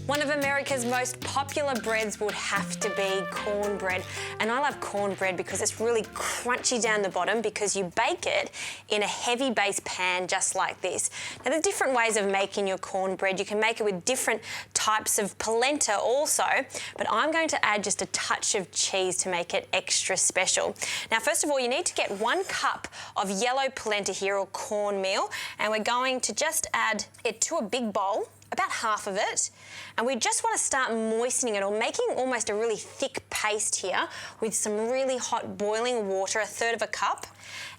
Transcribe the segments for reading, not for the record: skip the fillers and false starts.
One of America's most popular breads would have to be cornbread. And I love cornbread because it's really crunchy down the bottom because you bake it in a heavy base pan just like this. Now, there's different ways of making your cornbread. You can make it with different types of polenta also, but I'm going to add just a touch of cheese to make it extra special. Now, first of all, you need to get 1 cup of yellow polenta here, or cornmeal, and we're going to just add it to a big bowl, about half of it, and we just want to start moistening it, or making almost a really thick paste here with some really hot boiling water, 1/3 cup,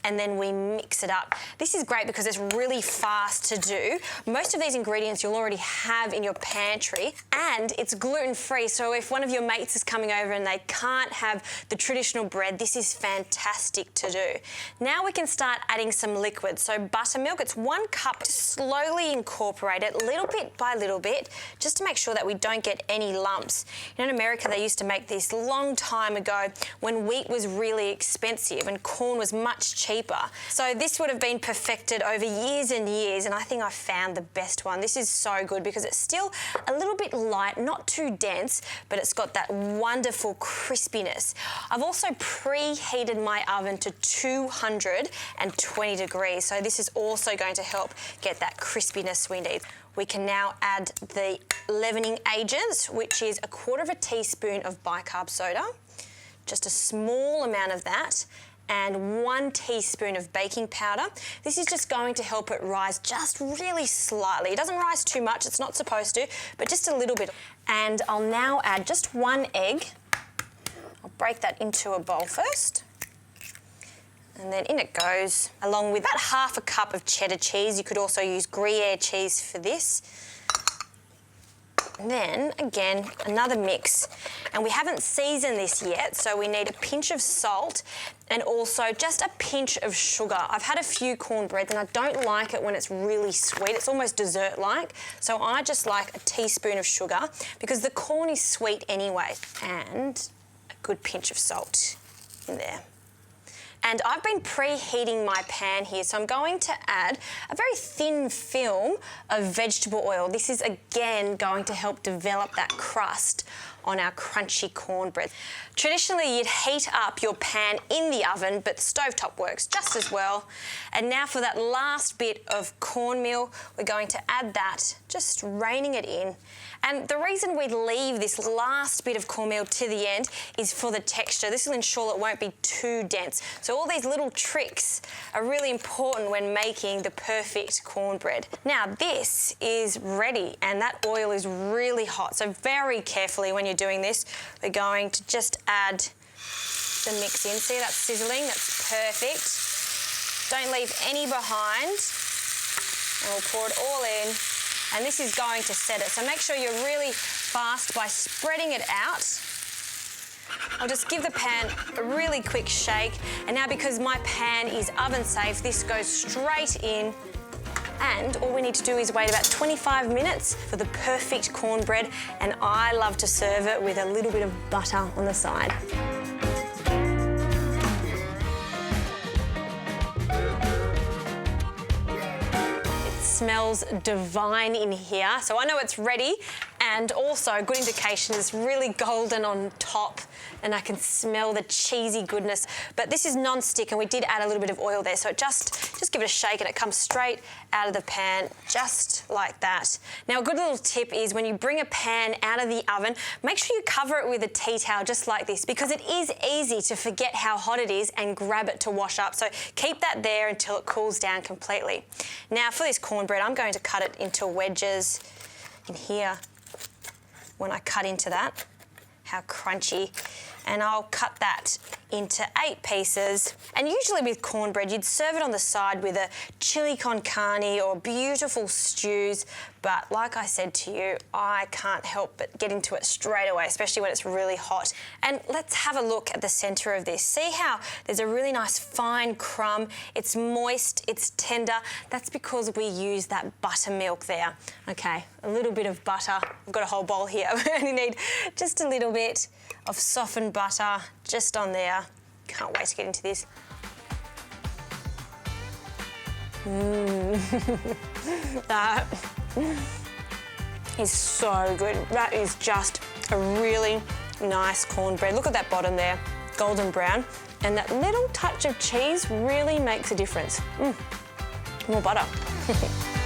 and then we mix it up. This is great because it's really fast to do. Most of these ingredients you'll already have in your pantry, and it's gluten-free, so if one of your mates is coming over and they can't have the traditional bread, this is fantastic to do. Now we can start adding some liquid. So buttermilk, it's 1 cup. Slowly incorporate it little bit by little bit, just to make sure that we don't get any lumps. You know, in America, they used to make this long time ago when wheat was really expensive and corn was much cheaper. So this would have been perfected over years and years, and I think I found the best one. This is so good because it's still a little bit light, not too dense, but it's got that wonderful crispiness. I've also preheated my oven to 220 degrees, so this is also going to help get that crispiness we need. We can now add the leavening agents, which is 1/4 teaspoon of bicarb soda, just a small amount of that, and 1 teaspoon of baking powder. This is just going to help it rise just really slightly. It doesn't rise too much, it's not supposed to, but just a little bit. And I'll now add just 1 egg. I'll break that into a bowl first. And then in it goes, along with about 1/2 cup of cheddar cheese. You could also use Gruyere cheese for this. And then, again, another mix. And we haven't seasoned this yet, so we need a pinch of salt and also just a pinch of sugar. I've had a few cornbreads and I don't like it when it's really sweet. It's almost dessert-like. So I just like a teaspoon of sugar because the corn is sweet anyway. And a good pinch of salt in there. And I've been preheating my pan here, so I'm going to add a very thin film of vegetable oil. This is, again, going to help develop that crust on our crunchy cornbread. Traditionally, you'd heat up your pan in the oven, but the stovetop works just as well. And now for that last bit of cornmeal, we're going to add that, just raining it in. And the reason we leave this last bit of cornmeal to the end is for the texture. This will ensure it won't be too dense. So all these little tricks are really important when making the perfect cornbread. Now this is ready, and that oil is really hot. So very carefully when you're doing this, we're going to just add the mix in. See that sizzling? That's perfect. Don't leave any behind. And we'll pour it all in. And this is going to set it. So make sure you're really fast by spreading it out. I'll just give the pan a really quick shake. And now, because my pan is oven safe, this goes straight in. And all we need to do is wait about 25 minutes for the perfect cornbread. And I love to serve it with a little bit of butter on the side. Smells divine in here, so I know it's ready, and also a good indication it's really golden on top, and I can smell the cheesy goodness. But this is non-stick, and we did add a little bit of oil there, so it just give it a shake and it comes straight out of the pan, just like that. Now, a good little tip is when you bring a pan out of the oven, make sure you cover it with a tea towel just like this, because it is easy to forget how hot it is and grab it to wash up. So keep that there until it cools down completely. Now for this cornbread, I'm going to cut it into wedges in here. When I cut into that, how crunchy. And I'll cut that into 8 pieces. And usually with cornbread, you'd serve it on the side with a chili con carne or beautiful stews. But like I said to you, I can't help but get into it straight away, especially when it's really hot. And let's have a look at the centre of this. See how there's a really nice fine crumb. It's moist, it's tender. That's because we use that buttermilk there. Okay, a little bit of butter. I've got a whole bowl here. We only need just a little bit of softened butter just on there. Can't wait to get into this. is so good. That is just a really nice cornbread. Look at that bottom there, golden brown. And that little touch of cheese really makes a difference. More butter.